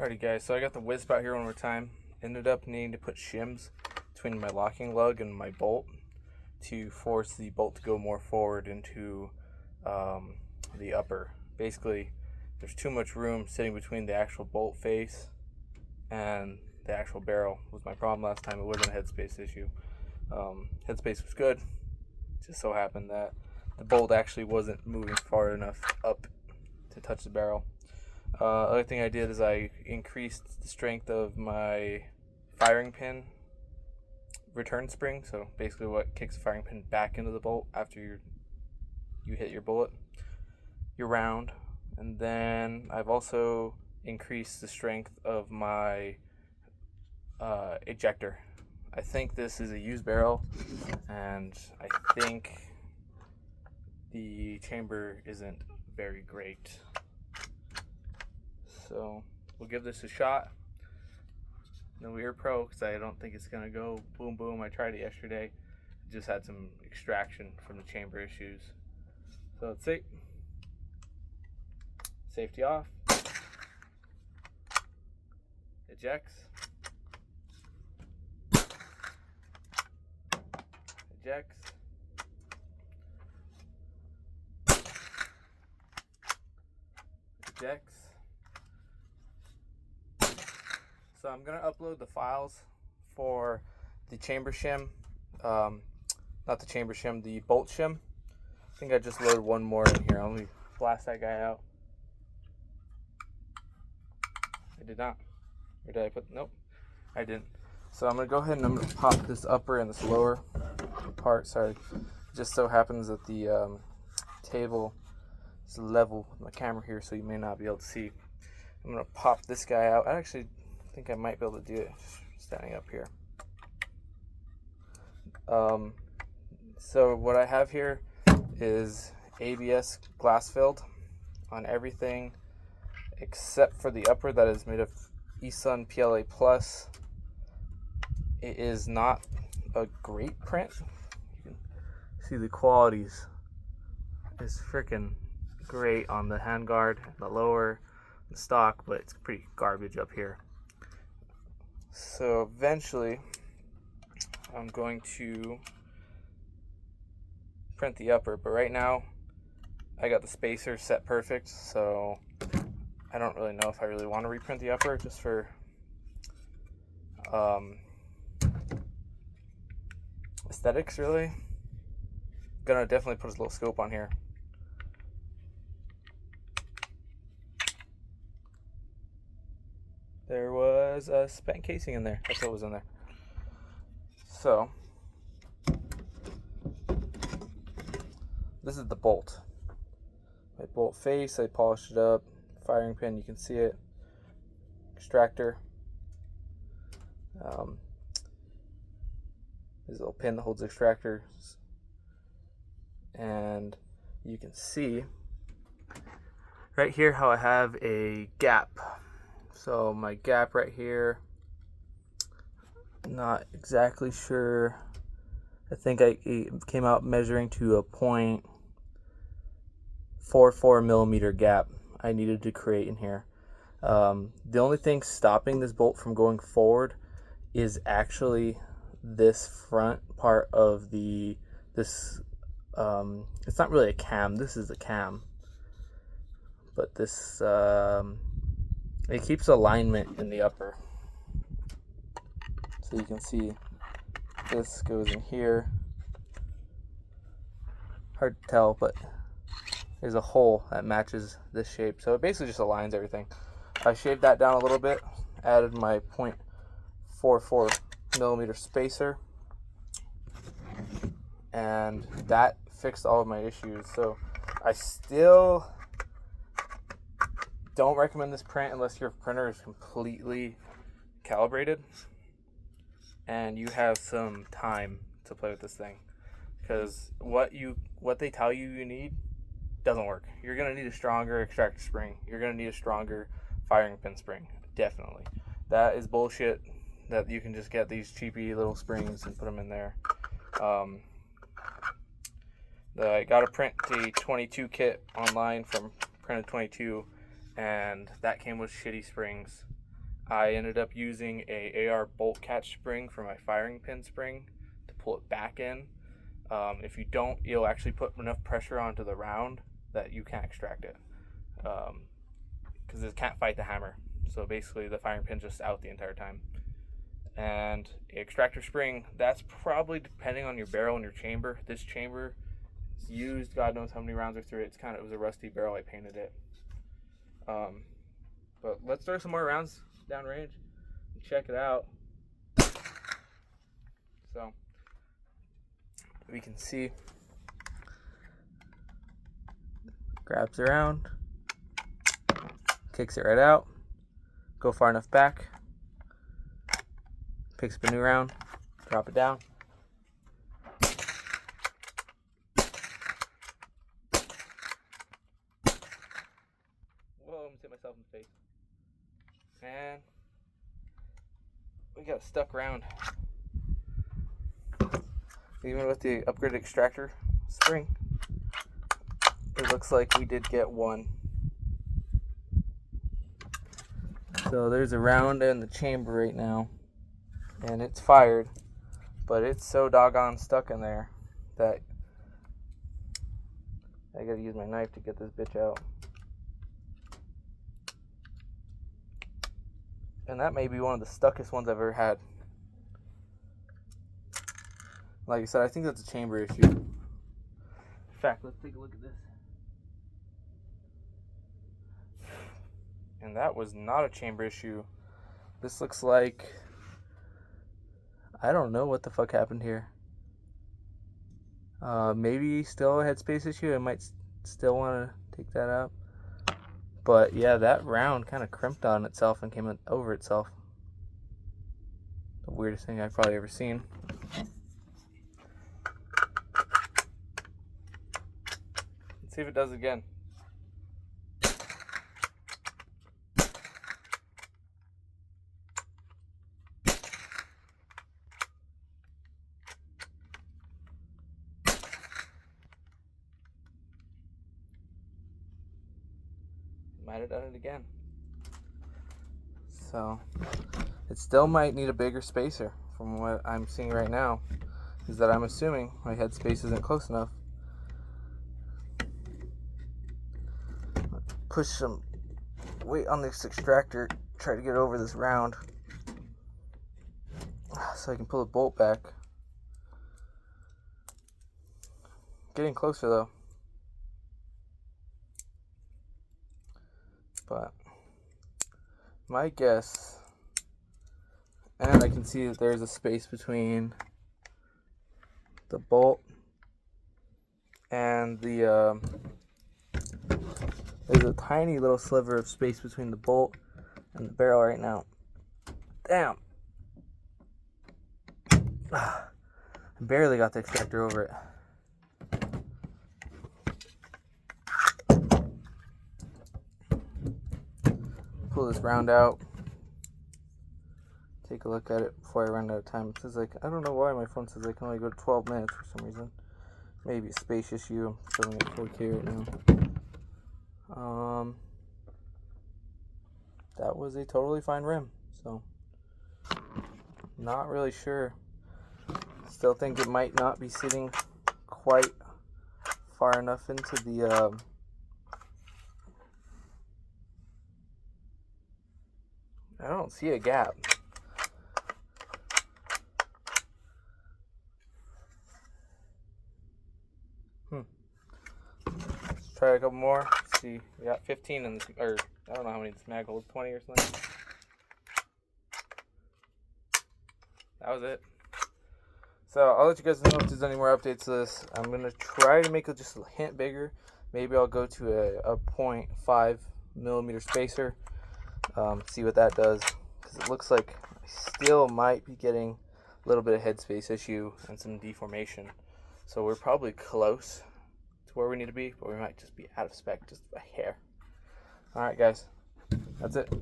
Alrighty guys, so I got the wisp out here one more time. Ended up needing to put shims between my locking lug and my bolt to force the bolt to go more forward into the upper. Basically, there's too much room sitting between the actual bolt face and the actual barrel. Was my problem last time. It wasn't a headspace issue. Headspace was good. Just so happened that the bolt actually wasn't moving far enough up to touch the barrel. Other thing I did is I increased the strength of my firing pin return spring. So basically what kicks the firing pin back into the bolt after you hit your bullet, your round. And then I've also increased the strength of my ejector. I think this is a used barrel, and I think the chamber isn't very great. So we'll give this a shot. No ear pro, because I don't think it's gonna go boom boom. I tried it yesterday. Just had some extraction from the chamber issues. So let's see. Safety off. Ejects. Ejects. Ejects. So I'm gonna upload the files for the chamber shim, not the chamber shim, the bolt shim. I think I just loaded one more in here. Let me blast that guy out. I did not. Or did I put, nope, I didn't. So I'm gonna go ahead and I'm gonna pop this upper and this lower part. Sorry, it just so happens that the table is level with my camera here, so you may not be able to see. I'm gonna pop this guy out. I actually think I might be able to do it standing up here. So what I have here is ABS glass filled on everything except for the upper that is made of eSun PLA Plus. It is not a great print. You can see the qualities is freaking great on the handguard, the lower, the stock, but it's pretty garbage up here. So eventually I'm going to print the upper, but right now I got the spacer set perfect, so I don't really know if I really want to reprint the upper just for aesthetics, really. Gonna definitely put a little scope on here. There was a spent casing in there. That's what was in there. So this is the bolt. My bolt face, I polished it up. Firing pin, you can see it. Extractor. There's a little pin that holds the extractor. And you can see right here how I have a gap. So my gap right here, not exactly sure. I think it came out measuring to a 0.44 millimeter gap I needed to create in here. The only thing stopping this bolt from going forward is actually this front part of this. It's not really a cam. This is a cam, but this it keeps alignment in the upper. So you can see this goes in here. Hard to tell, but there's a hole that matches this shape. So it basically just aligns everything. I shaved that down a little bit, added my 0.44 millimeter spacer, and that fixed all of my issues. So I still don't recommend this print unless your printer is completely calibrated and you have some time to play with this thing, because what they tell you need doesn't work. You're gonna need a stronger extractor spring. You're gonna need a stronger firing pin spring. Definitely. That is bullshit that you can just get these cheapy little springs and put them in there. I got a print the 22 kit online from Printed 22, and that came with shitty springs. I ended up using a AR bolt catch spring for my firing pin spring to pull it back in. If you don't, you'll actually put enough pressure onto the round that you can't extract it, because it can't fight the hammer. So basically the firing pin's just out the entire time. And the extractor spring, that's probably depending on your barrel and your chamber. This chamber is used, God knows how many rounds are through it. It was a rusty barrel, I painted it. But let's throw some more rounds downrange and check it out. So we can see, grabs around, kicks it right out, go far enough back, picks up a new round, drop it down. Whoa, I almost hit myself in the face. And we got a stuck round. Even with the upgraded extractor spring, it looks like we did get one. So there's a round in the chamber right now, and it's fired, but it's so doggone stuck in there that I gotta use my knife to get this bitch out. And that may be one of the stuckest ones I've ever had. Like I said, I think that's a chamber issue. In fact, let's take a look at this. And that was not a chamber issue. This looks like, I don't know what the fuck happened here. Maybe still a headspace issue. I might still want to take that out. But yeah, that round kind of crimped on itself and came over itself. The weirdest thing I've probably ever seen. Let's see if it does it again. Might have done it again. So it still might need a bigger spacer. From what I'm seeing right now is that I'm assuming my headspace isn't close enough. Push some weight on this extractor, try to get over this round so I can pull the bolt back. Getting closer though. But my guess, and I can see that there's a space between the bolt and the, there's a tiny little sliver of space between the bolt and the barrel right now. Damn. I barely got the extractor over it. Pull this round out, take a look at it before I run out of time. It says like, I don't know why my phone says I can only go to 12 minutes for some reason. Maybe a space issue. I'm filming at 4K right now. That was a totally fine rim, so not really sure. Still think it might not be sitting quite far enough into the I don't see a gap. Let's try a couple more. Let's see, we got 15 in this, or I don't know how many this mag holds, 20 or something. That was it. So I'll let you guys know if there's any more updates to this. I'm gonna try to make it just a hint bigger. Maybe I'll go to a 0.5 millimeter spacer. See what that does, because it looks like I still might be getting a little bit of headspace issue and some deformation. So we're probably close to where we need to be, but we might just be out of spec, just a hair. Alright guys, that's it.